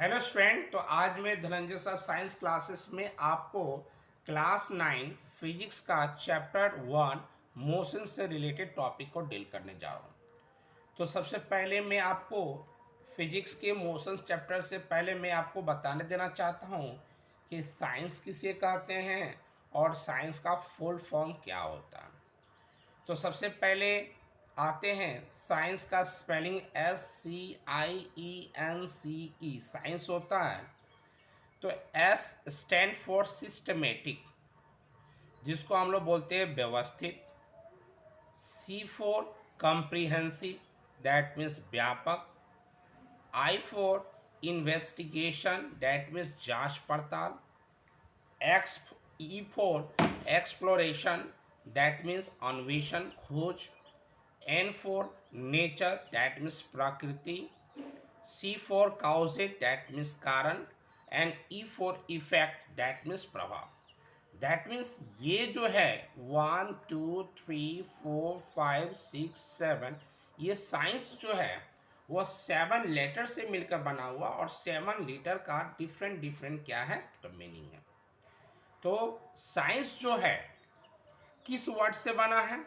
Hello student. तो आज मैं धनंजय सर साइंस क्लासेस में आपको क्लास 9 फिजिक्स का चैप्टर 1 मोशन से रिलेटेड टॉपिक को डील करने जा रहा हूँ। तो सबसे पहले मैं आपको फिजिक्स के मोशन चैप्टर से पहले मैं आपको बताने देना चाहता हूँ कि साइंस किसे कहते हैं और साइंस का फुल फॉर्म क्या होता है। तो सबसे पहले आते हैं साइंस का स्पेलिंग SCIENCE साइंस होता है। तो S स्टैंड फॉर सिस्टमेटिक, जिसको हम लोग बोलते हैं व्यवस्थित। C for comprehensive, that means व्यापक। I for investigation, that means जांच पड़ताल। E for exploration, that means अन्वेषण खोज। N for nature, that means prakriti. C for causate, that means karan. And E for effect, that means प्रभाव। That means ये जो है 1 2 3 4 5 6 7, ये साइंस जो है वो 7 लेटर से मिलकर बना हुआ और 7 लेटर का डिफरेंट डिफरेंट क्या है तो मीनिंग है। तो साइंस जो है किस वर्ड से बना है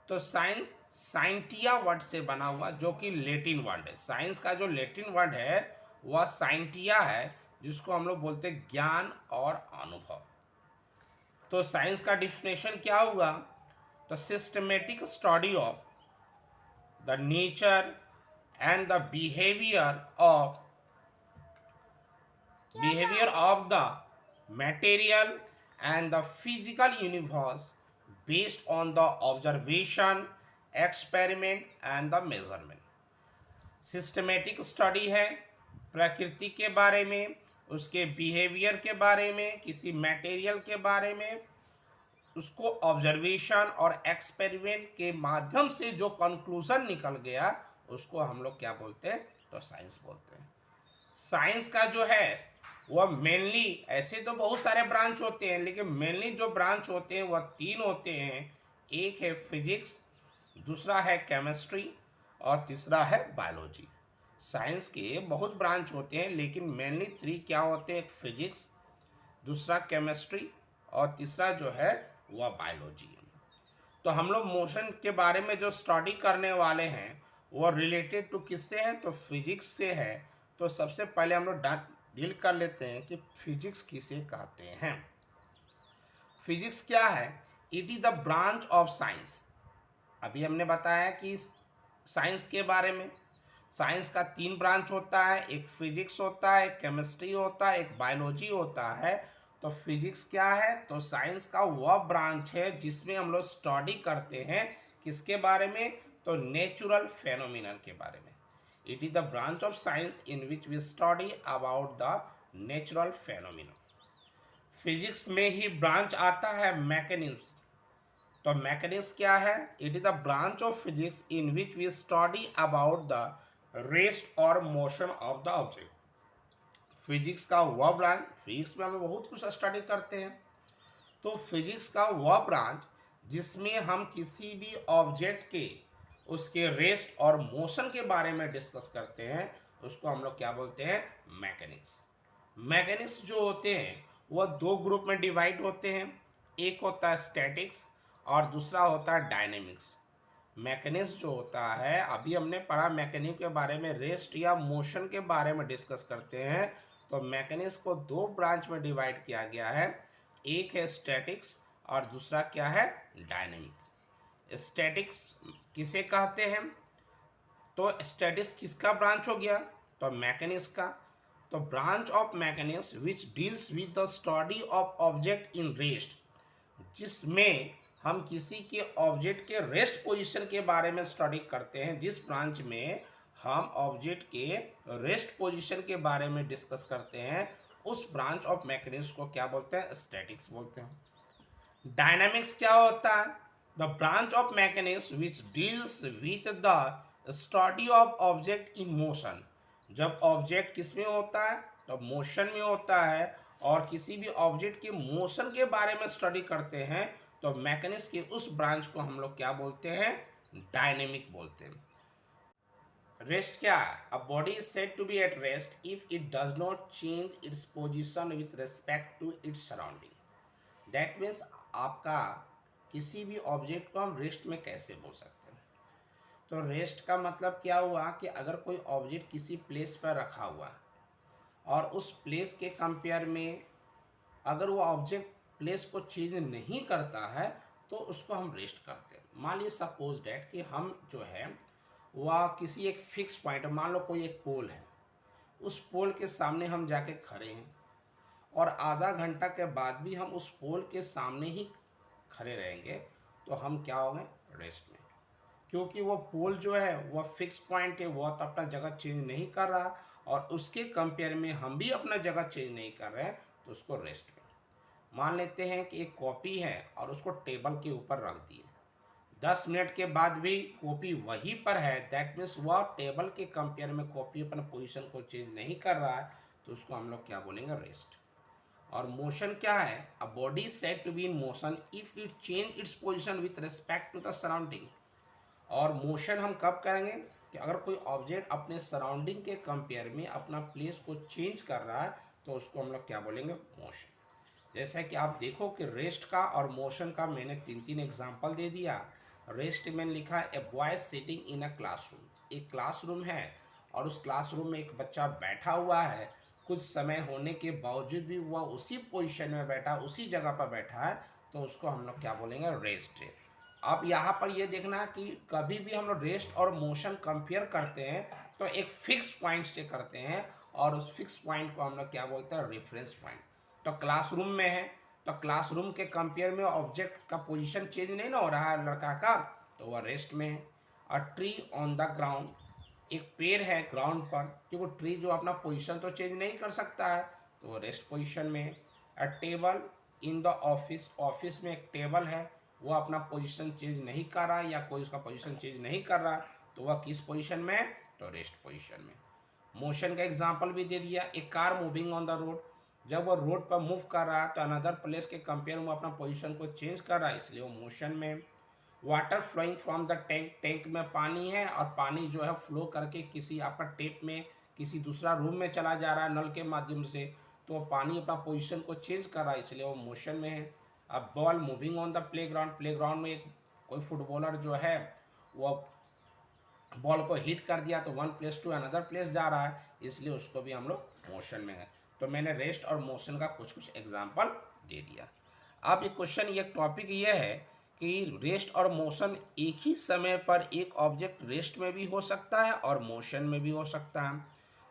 तो साइंस साइंटिया वर्ड से बना हुआ, जो कि लेटिन वर्ड है। साइंस का जो लेटिन वर्ड है वह साइंटिया है, जिसको हम लोग बोलते हैं ज्ञान और अनुभव। तो साइंस का डिफिनेशन क्या हुआ तो systematic study of the nature and the behavior of the material and the physical universe based on the observation, experiment and the measurement। Systematic study है प्रकृति के बारे में, उसके बिहेवियर के बारे में, किसी मटेरियल के बारे में, उसको ऑब्जर्वेशन और एक्सपेरिमेंट के माध्यम से जो कंक्लूजन निकल गया उसको हम लोग क्या बोलते हैं तो साइंस बोलते हैं। साइंस का जो है वह मेनली, ऐसे तो बहुत सारे ब्रांच होते हैं लेकिन मेनली जो ब्रांच होते हैं वह 3 होते हैं। एक है फिजिक्स, दूसरा है केमिस्ट्री और तीसरा है बायोलॉजी। साइंस के बहुत ब्रांच होते हैं लेकिन मेनली 3 क्या होते हैं, एक फिजिक्स, दूसरा केमिस्ट्री और तीसरा जो है वह बायोलॉजी है। तो हम लोग मोशन के बारे में जो स्टडी करने वाले हैं वो रिलेटेड टू किससे है तो फिजिक्स से है। तो सबसे पहले हम लोग डील कर लेते हैं कि फिजिक्स किसे कहते हैं। फिजिक्स क्या है, it is the branch of science. अभी हमने बताया कि साइंस के बारे में साइंस का 3 ब्रांच होता है, एक फिजिक्स होता है, एक केमिस्ट्री होता है, एक बायोलॉजी होता है। तो फिजिक्स क्या है तो साइंस का वह ब्रांच है जिसमें हम लोग स्टडी करते हैं किसके बारे में तो नेचुरल फेनोमिनन के बारे में। It is the branch of science in which we study about the natural phenomenon. Physics में ही ब्रांच आता है मैकेनिक्स। तो मैकेनिक्स क्या है, it is the branch of physics in which we study about the rest और motion of the object. Physics का वह ब्रांच, फिजिक्स में हम बहुत कुछ स्टडी करते हैं, तो फिजिक्स का वह ब्रांच जिसमें हम किसी भी ऑब्जेक्ट के उसके रेस्ट और मोशन के बारे में डिस्कस करते हैं उसको हम लोग क्या बोलते हैं मैकेनिक्स। मैकेनिक्स जो होते हैं वह 2 ग्रुप में डिवाइड होते हैं, एक होता है स्टैटिक्स और दूसरा होता है डायनेमिक्स। मैकेनिक्स जो होता है, अभी हमने पढ़ा मैकेनिक्स के बारे में, रेस्ट या मोशन के बारे में डिस्कस करते हैं। तो मैकेनिक्स को 2 ब्रांच में डिवाइड किया गया है, एक है स्टैटिक्स और दूसरा क्या है डायनेमिक। स्टैटिक्स किसे कहते हैं तो स्टैटिक्स किसका ब्रांच हो गया तो मैकेनिक्स का। तो branch of mechanics which deals with the study of object in rest, जिसमें हम किसी के ऑब्जेक्ट के रेस्ट पोजीशन के बारे में स्टडी करते हैं। जिस ब्रांच में हम ऑब्जेक्ट के रेस्ट पोजीशन के बारे में डिस्कस करते हैं उस ब्रांच ऑफ मैकेनिक्स को क्या बोलते हैं स्टैटिक्स बोलते हैं। डायनामिक्स क्या होता है, the branch of mechanics which deals with the study of object in motion. जब ऑब्जेक्ट किस में होता है तो मोशन में होता है और किसी भी ऑब्जेक्ट के मोशन के बारे में स्टडी करते हैं तो मैकेनिक्स के उस ब्रांच को हम लोग क्या बोलते हैं डायनेमिक बोलते हैं। रेस्ट क्या है? A body is said to be at rest if it does not change its position with respect to its surrounding. That means आपका किसी भी ऑब्जेक्ट को हम रेस्ट में कैसे बोल सकते हैं? तो रेस्ट का मतलब क्या हुआ कि अगर कोई ऑब्जेक्ट किसी प्लेस पर रखा हुआ और उस प्लेस के कंपेयर में अगर वो ऑब्जेक्ट प्लेस को चेंज नहीं करता है तो उसको हम रेस्ट करते हैं। मान लीजिए सपोज डैट कि हम जो है वह किसी एक फिक्स पॉइंट, मान लो कोई एक पोल है, उस पोल के सामने हम जाके खड़े हैं और आधा घंटा के बाद भी हम उस पोल के सामने ही खड़े रहेंगे तो हम क्या होंगे? रेस्ट में। क्योंकि वो पोल जो है वह फिक्स पॉइंट है, वह तो अपना जगह चेंज नहीं कर रहा और उसके कंपेयर में हम भी अपना जगह चेंज नहीं कर रहे हैं तो उसको रेस्ट में। मान लेते हैं कि एक कॉपी है और उसको टेबल के ऊपर रख दिए, 10 मिनट के बाद भी कॉपी वहीं पर है, दैट मीन्स वह टेबल के कंपेयर में कॉपी अपना पोजीशन को चेंज नहीं कर रहा है तो उसको हम लोग क्या बोलेंगे? रेस्ट। और मोशन क्या है? A body said to be in motion if it change its position with respect to the surrounding. और मोशन हम कब करेंगे? कि अगर कोई ऑब्जेक्ट अपने सराउंडिंग के कंपेयर में अपना प्लेस को चेंज कर रहा है तो उसको हम लोग क्या बोलेंगे? मोशन। जैसा कि आप देखो कि रेस्ट का और मोशन का मैंने तीन तीन एग्जाम्पल दे दिया। रेस्ट में लिखा है a boy sitting in a classroom. एक क्लासरूम है और उस क्लासरूम में एक बच्चा बैठा हुआ है, कुछ समय होने के बावजूद भी वह उसी पोजीशन में बैठा, उसी जगह पर बैठा है तो उसको हम लोग क्या बोलेंगे? रेस्ट है। अब यहाँ पर ये देखना कि कभी भी हम लोग रेस्ट और मोशन कंपेयर करते हैं तो एक फिक्स पॉइंट से करते हैं और उस फिक्स पॉइंट को हम लोग क्या बोलते हैं? Reference point. तो क्लासरूम में है तो क्लासरूम के कंपेयर में ऑब्जेक्ट का पोजीशन चेंज नहीं ना हो रहा है लड़का का, तो वह रेस्ट में है। A tree on the ground, एक पेड़ है ग्राउंड पर, क्योंकि ट्री जो अपना पोजीशन तो चेंज नहीं कर सकता है तो वो रेस्ट पोजीशन में है। अ table in the office, office में एक टेबल है, वो अपना पोजीशन चेंज नहीं कर रहा है या कोई उसका पोजीशन चेंज नहीं कर रहा तो वह किस पोजीशन में है? तो रेस्ट पोजीशन में। मोशन का एग्जांपल भी दे दिया, एक car moving on the road, जब वो रोड पर मूव कर रहा है तो अनदर प्लेस के कंपेयर में अपना पोजीशन को चेंज कर रहा है इसलिए वो मोशन में। Water flowing from the tank, tank में पानी है और पानी जो है फ्लो करके किसी आपका टेप में किसी दूसरा रूम में चला जा रहा है नल के माध्यम से तो वो पानी अपना पोजीशन को चेंज कर रहा है इसलिए वो मोशन में है। अब ball moving on the playground, playground में एक कोई फुटबॉलर जो है वो बॉल को हिट कर दिया तो one place to another place जा रहा है इसलिए उसको भी हम लोग मोशन में है। तो मैंने रेस्ट और मोशन का कुछ कुछ एग्जाम्पल दे दिया। अब ये क्वेश्चन, ये टॉपिक ये है कि रेस्ट और मोशन एक ही समय पर एक ऑब्जेक्ट रेस्ट में भी हो सकता है और मोशन में भी हो सकता है।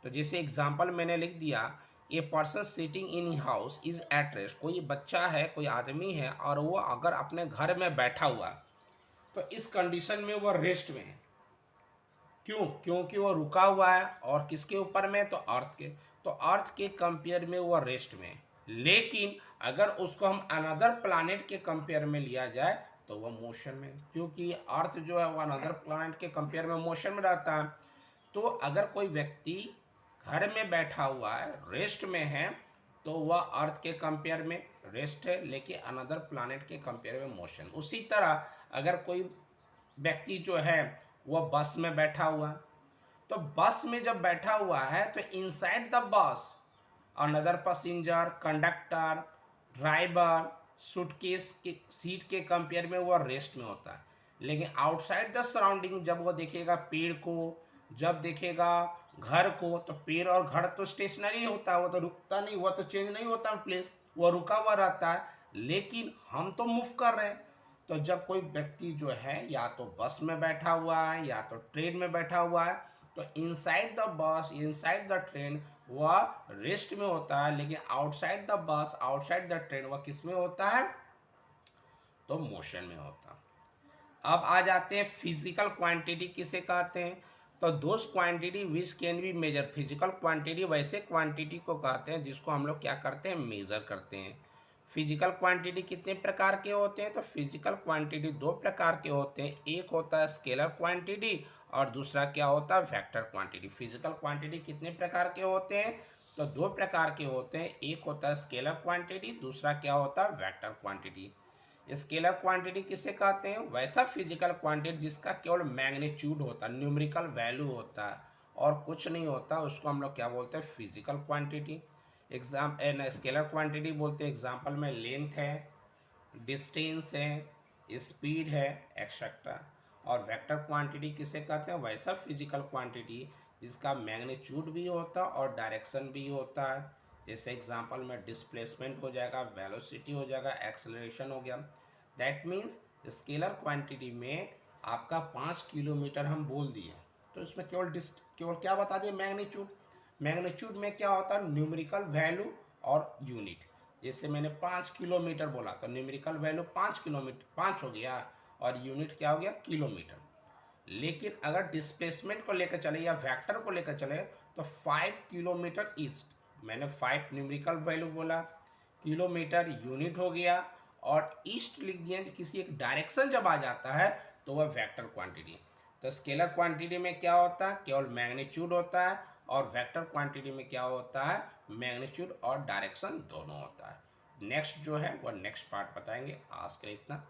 तो जैसे एग्जाम्पल मैंने लिख दिया, a person sitting in house is at rest, कोई बच्चा है, कोई आदमी है और वो अगर अपने घर में बैठा हुआ तो इस कंडीशन में वो रेस्ट में है। क्यों? क्योंकि वो रुका हुआ है और किसके ऊपर में? तो अर्थ के। तो अर्थ के कंपेयर में वो रेस्ट में है। लेकिन अगर उसको हम अनदर प्लानेट के कंपेयर में लिया जाए तो वह मोशन में, क्योंकि अर्थ जो है वो अनदर प्लानेट के कंपेयर में मोशन में रहता है। तो अगर कोई व्यक्ति घर में बैठा हुआ है, रेस्ट में है, तो वह अर्थ के कंपेयर में रेस्ट है लेकिन अनदर प्लानेट के कंपेयर में मोशन। उसी तरह अगर कोई व्यक्ति जो है वह बस में बैठा हुआ, तो बस में जब बैठा हुआ है तो inside the bus another passenger, conductor, driver, suitcase के सीट के कंपेयर में वह रेस्ट में होता है। लेकिन आउटसाइड द सराउंडिंग जब वो देखेगा पेड़ को, जब देखेगा घर को, तो पेड़ और घर तो स्टेशनरी होता है, वो तो रुकता नहीं, वो तो चेंज नहीं होता प्लेस, वो रुका हुआ रहता है। लेकिन हम तो मूव कर रहे हैं। तो जब कोई व्यक्ति जो है या तो बस में बैठा हुआ है या तो ट्रेन में बैठा हुआ है तो inside the bus, inside the train वह रेस्ट में होता है, लेकिन outside the bus, outside the train वह किस में होता है? तो मोशन में होता है। अब आ जाते हैं फिजिकल क्वांटिटी किसे कहते हैं? तो those quantity which can be measure, physical quantity वैसे क्वांटिटी को कहते हैं जिसको हम लोग क्या करते हैं? मेजर करते हैं। फिजिकल क्वांटिटी कितने प्रकार के होते हैं? तो फिजिकल क्वांटिटी दो प्रकार के होते हैं, एक होता है स्केलर क्वांटिटी और दूसरा क्या होता है? Vector quantity. फिजिकल क्वांटिटी कितने प्रकार के होते हैं? तो दो प्रकार के होते हैं, एक होता है स्केलर क्वांटिटी, दूसरा क्या होता है? Vector quantity. स्केलर क्वांटिटी किसे कहते हैं? वैसा फिजिकल क्वांटिटी जिसका केवल मैग्नीट्यूड होता है, न्यूमेरिकल वैल्यू होता है और कुछ नहीं होता, उसको हम लोग क्या बोलते हैं? Physical quantity. Exam scalar quantity बोलते हैं एग्जाम्पल में लेंथ है, डिस्टेंस है, स्पीड है, एक्सेट्रा। और वेक्टर क्वांटिटी किसे कहते हैं? वैसा फिजिकल क्वांटिटी जिसका मैग्नीट्यूड भी होता है और डायरेक्शन भी होता है। जैसे एग्जांपल में डिस्प्लेसमेंट हो जाएगा, वेलोसिटी हो जाएगा, एक्सेलरेशन हो गया। दैट मीन्स स्केलर क्वांटिटी में आपका 5 किलोमीटर हम बोल दिए तो इसमें केवल क्या बता दिए? मैग्नीट्यूड। मैग्नीट्यूड में क्या होता है? न्यूमेरिकल वैल्यू और यूनिट। जैसे मैंने 5 किलोमीटर बोला तो न्यूमेरिकल वैल्यू 5 किलोमीटर 5 हो गया और यूनिट क्या हो गया? किलोमीटर। लेकिन अगर डिस्प्लेसमेंट को लेकर चले या वेक्टर को लेकर चले तो 5 किलोमीटर ईस्ट, मैंने 5 न्यूमेरिकल वैल्यू बोला, किलोमीटर यूनिट हो गया और ईस्ट लिख दिया। किसी एक डायरेक्शन जब आ जाता है तो वह वेक्टर क्वांटिटी। तो स्केलर क्वांटिटी में क्या होता है? केवल मैग्नीट्यूड होता है और वेक्टर क्वांटिटी में क्या होता है? मैग्नीट्यूड और डायरेक्शन दोनों होता है। नेक्स्ट जो है वो नेक्स्ट पार्ट बताएंगे। आज के लिए इतना।